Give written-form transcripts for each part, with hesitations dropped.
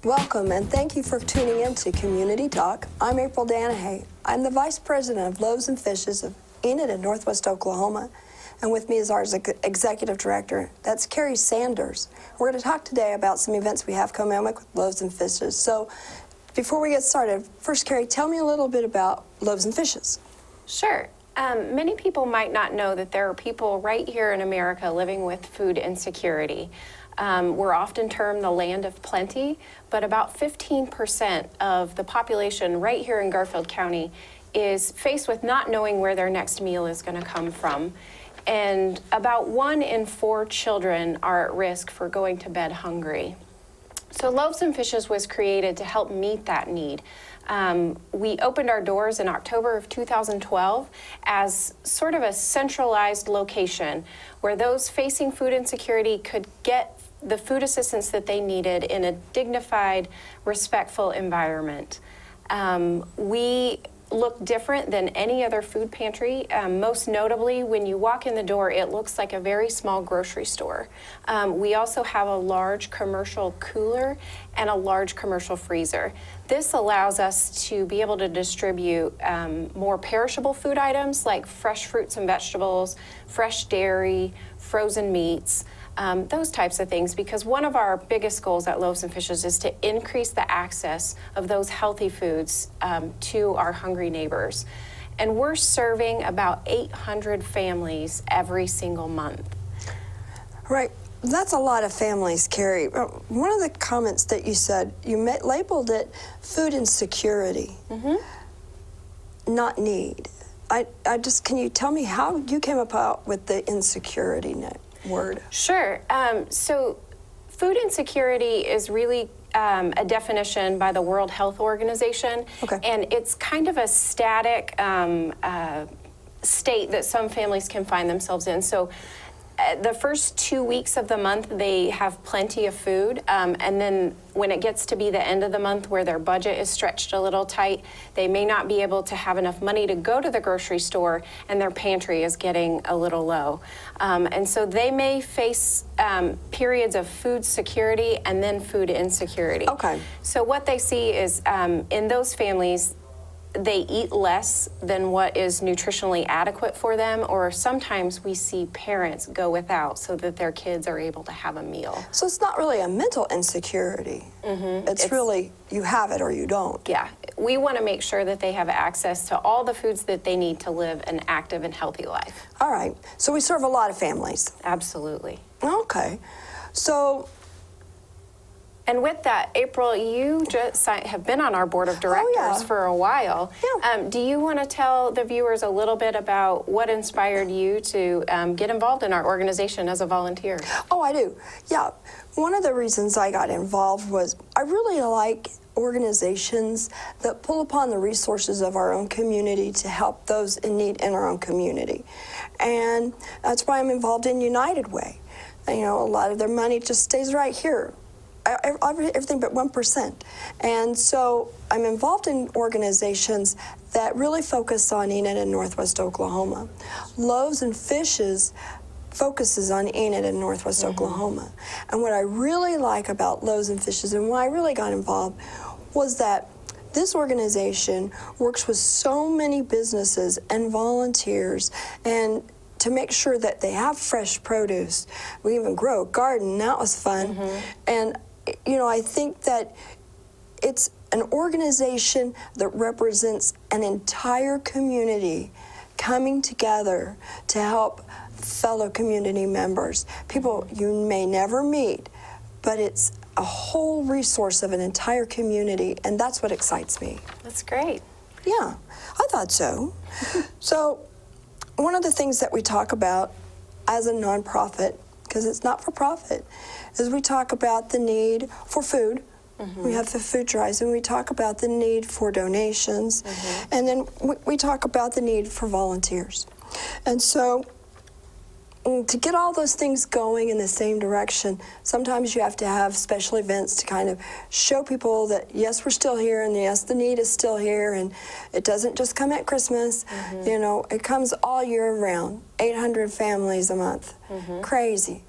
Welcome and thank you for tuning in to Community Talk. I'm April Danahay. I'm the Vice President of Loaves and Fishes of Enid in Northwest Oklahoma. And with me is our Executive Director, that's Carrie Sanders. We're going to talk today about some events we have coming up with Loaves and Fishes. So before we get started, first Carrie, tell me a little bit about Loaves and Fishes. Sure. Many people might not know that there are people right here in America living with food insecurity. We're often termed the land of plenty, but about 15% of the population right here in Garfield County is faced with not knowing where their next meal is going to come from. And about 1 in 4 children are at risk for going to bed hungry. So Loaves and Fishes was created to help meet that need. We opened our doors in October of 2012 as sort of a centralized location where those facing food insecurity could get the food assistance that they needed in a dignified, respectful environment. We look different than any other food pantry. Most notably, when you walk in the door, it looks like a very small grocery store. We also have a large commercial cooler and a large commercial freezer. This allows us to be able to distribute more perishable food items like fresh fruits and vegetables, fresh dairy, frozen meats, those types of things, because one of our biggest goals at Loaves and Fishes is to increase the access of those healthy foods to our hungry neighbors. And we're serving about 800 families every single month. Right. That's a lot of families, Carrie. One of the comments that you said, you labeled it food insecurity, not need. Can you tell me how you came about with the insecurity word? Sure. So food insecurity is really a definition by the World Health Organization, and it's kind of a static state that some families can find themselves in. So the first 2 weeks of the month, they have plenty of food, and then when it gets to be the end of the month where their budget is stretched a little tight, they may not be able to have enough money to go to the grocery store, and their pantry is getting a little low. And so they may face periods of food security and then food insecurity. Okay. So what they see is in those families, they eat less than what is nutritionally adequate for them, or sometimes we see parents go without so that their kids are able to have a meal. So it's not really a mental insecurity. It's really you have it or you don't. Yeah. We want to make sure that they have access to all the foods that they need to live an active and healthy life. All right. So we serve a lot of families. Absolutely. Okay. So... And with that, April, you just have been on our board of directors for a while. Yeah. Do you want to tell the viewers a little bit about what inspired you to get involved in our organization as a volunteer? Oh, I do. Yeah. One of the reasons I got involved was I really like organizations that pull upon the resources of our own community to help those in need in our own community. And that's why I'm involved in United Way. You know, a lot of their money just stays right here. Everything but 1%. And so I'm involved in organizations that really focus on Enid in Northwest Oklahoma. Loaves and Fishes focuses on Enid in Northwest Oklahoma. And what I really like about Loaves and Fishes and why I really got involved was that this organization works with so many businesses and volunteers and to make sure that they have fresh produce. We even grow a garden, that was fun. And you know, I think that it's an organization that represents an entire community coming together to help fellow community members, people you may never meet, but it's a whole resource of an entire community, and that's what excites me. That's great. Yeah, I thought so. So one of the things that we talk about as a nonprofit, because it's not for profit, is we talk about the need for food. We have the food drives, and we talk about the need for donations, and then we talk about the need for volunteers. And so to get all those things going in the same direction, sometimes you have to have special events to kind of show people that, yes, we're still here, and yes, the need is still here, and it doesn't just come at Christmas. You know, it comes all year round, 800 families a month. Crazy.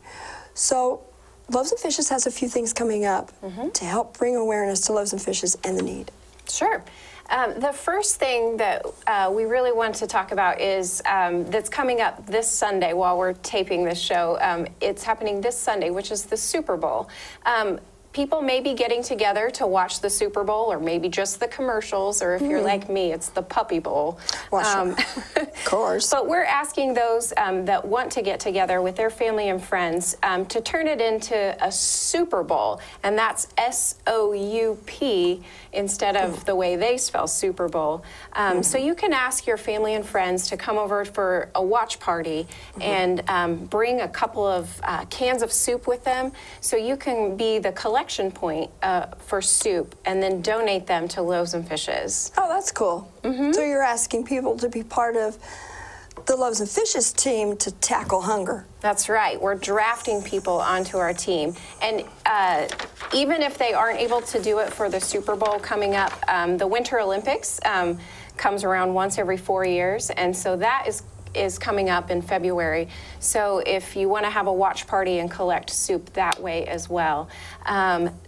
So Loaves and Fishes has a few things coming up to help bring awareness to Loaves and Fishes and the need. Sure. The first thing that we really want to talk about is that's coming up this Sunday while we're taping this show. It's happening this Sunday, which is the Super Bowl. People may be getting together to watch the Super Bowl, or maybe just the commercials, or if you're like me, it's the Puppy Bowl. Of course. But we're asking those that want to get together with their family and friends to turn it into a Super Bowl, and that's S-O-U-P instead of the way they spell Super Bowl. So you can ask your family and friends to come over for a watch party and bring a couple of cans of soup with them, so you can be the collection point for soup and then donate them to Loaves and Fishes. Oh, that's cool. So you're asking people to be part of the Loaves and Fishes team to tackle hunger. That's right. We're drafting people onto our team. And even if they aren't able to do it for the Super Bowl coming up, the Winter Olympics comes around once every 4 years, and so that is coming up in February. So if you want to have a watch party and collect soup that way as well.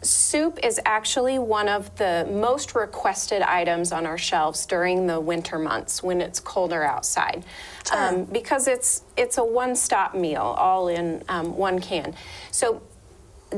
Soup is actually one of the most requested items on our shelves during the winter months when it's colder outside, because it's a one-stop meal, all in one can. So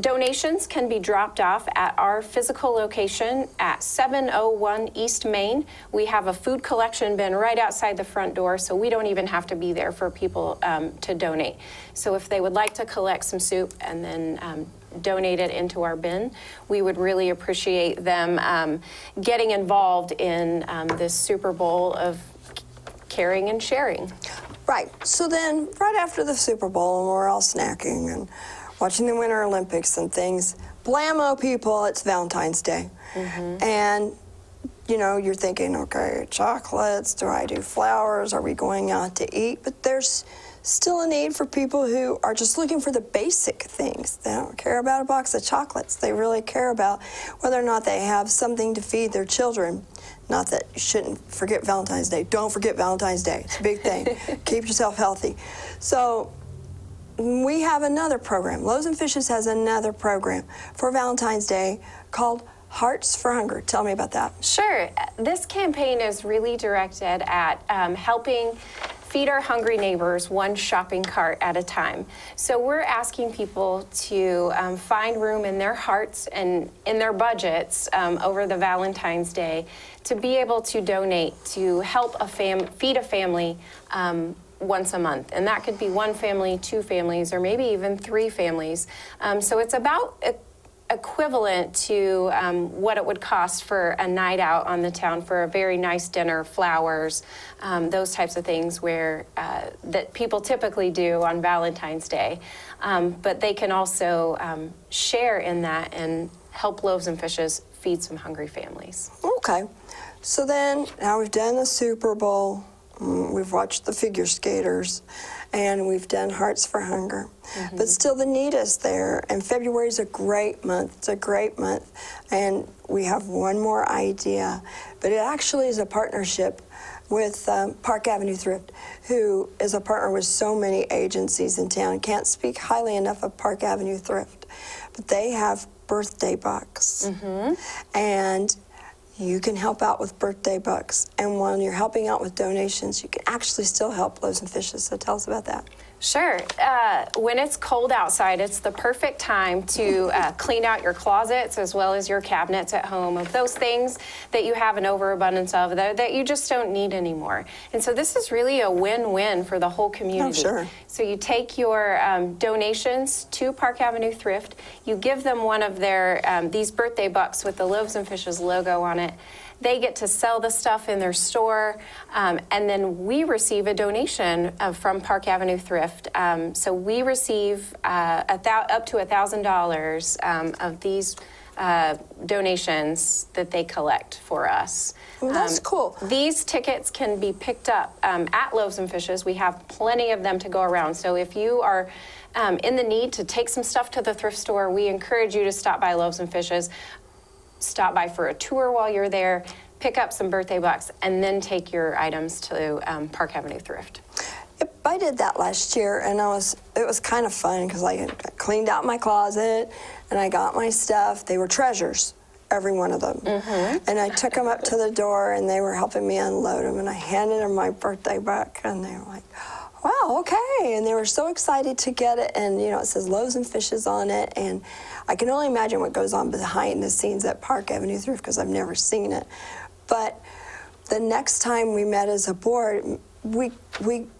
donations can be dropped off at our physical location at 701 East Main. We have a food collection bin right outside the front door, so we don't even have to be there for people to donate. So if they would like to collect some soup and then donate it into our bin, we would really appreciate them getting involved in this Super Bowl of caring and sharing. Right. So then, right after the Super Bowl, and we're all snacking and watching the Winter Olympics and things, blammo people, it's Valentine's Day. And, you know, you're thinking, okay, chocolates, do I do flowers, are we going out to eat? But there's still a need for people who are just looking for the basic things. They don't care about a box of chocolates. They really care about whether or not they have something to feed their children. Not that you shouldn't forget Valentine's Day. Don't forget Valentine's Day. It's a big thing. Keep yourself healthy. So we have another program. Loaves and Fishes has another program for Valentine's Day called Hearts for Hunger. Tell me about that. Sure. This campaign is really directed at helping feed our hungry neighbors one shopping cart at a time. So we're asking people to find room in their hearts and in their budgets over the Valentine's Day to be able to donate to help feed a family once a month. And that could be one family, two families, or maybe even three families. So it's about equivalent to what it would cost for a night out on the town for a very nice dinner, flowers, those types of things where that people typically do on Valentine's Day. But they can also share in that and help Loaves and Fishes feed some hungry families. Okay. So then, now we've done the Super Bowl, we've watched the figure skaters, and we've done Hearts for Hunger. But still the need is there, and February is a great month. It's a great month, and we have one more idea, but it actually is a partnership with Park Avenue Thrift, who is a partner with so many agencies in town. Can't speak highly enough of Park Avenue Thrift, but they have birthday bucks, and you can help out with birthday bucks. And when you're helping out with donations, you can actually still help Loaves and Fishes. So tell us about that. Sure. When it's cold outside, it's the perfect time to clean out your closets as well as your cabinets at home of those things that you have an overabundance of that you just don't need anymore. And so this is really a win-win for the whole community. Oh, sure. So you take your donations to Park Avenue Thrift, you give them one of their these birthday bucks with the Loaves and Fishes logo on it. They get to sell the stuff in their store, and then we receive a donation from Park Avenue Thrift. So we receive up to $1,000 of these donations that they collect for us. Well, that's cool. These tickets can be picked up at Loaves and Fishes. We have plenty of them to go around. So if you are in the need to take some stuff to the thrift store, we encourage you to stop by Loaves and Fishes. Stop by for a tour while you're there, pick up some birthday bucks, and then take your items to Park Avenue Thrift. Yep, I did that last year, and it was kind of fun because I cleaned out my closet and I got my stuff. They were treasures, every one of them. And I took them up to the door, and they were helping me unload them, and I handed them my birthday book, and they were like, wow, okay. And they were so excited to get it, and you know, it says Loaves and Fishes on it, and I can only imagine what goes on behind the scenes at Park Avenue Thrift because I've never seen it. But the next time we met as a board, we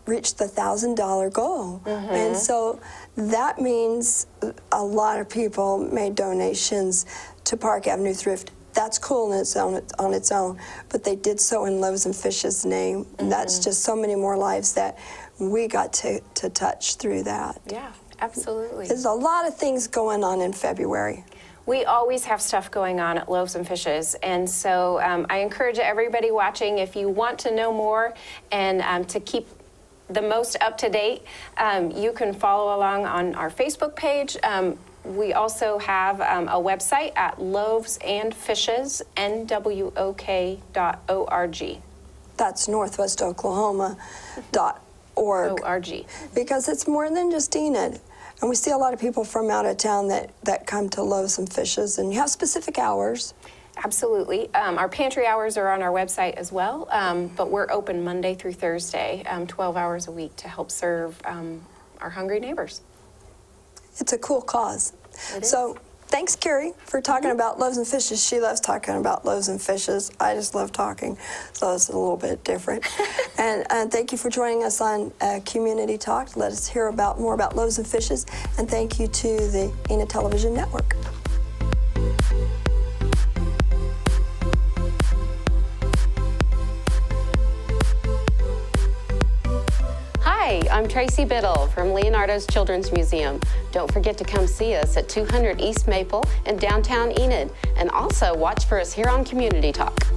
reached the $1,000 goal. And so that means a lot of people made donations to Park Avenue Thrift. That's cool on its own, but they did so in Loaves and Fishes' name. And that's just so many more lives that we got to touch through that. Yeah, absolutely. There's a lot of things going on in February. We always have stuff going on at Loaves and Fishes, and so I encourage everybody watching, if you want to know more and to keep the most up to date, you can follow along on our Facebook page. We also have a website at loavesandfishes.nwok.org. That's northwestoklahoma.org. Because it's more than just Enid. And we see a lot of people from out of town that come to Loaves and Fishes, and you have specific hours. Absolutely. Our pantry hours are on our website as well, but we're open Monday through Thursday, 12 hours a week to help serve our hungry neighbors. It's a cool cause. It is. So thanks, Carrie, for talking about Loaves and Fishes. She loves talking about Loaves and Fishes. I just love talking, so it's a little bit different. And thank you for joining us on Community Talk. Let us hear more about Loaves and Fishes. And thank you to the Enid Television Network. Hi, I'm Tracy Biddle from Leonardo's Children's Museum. Don't forget to come see us at 200 East Maple in downtown Enid, and also watch for us here on Community Talk.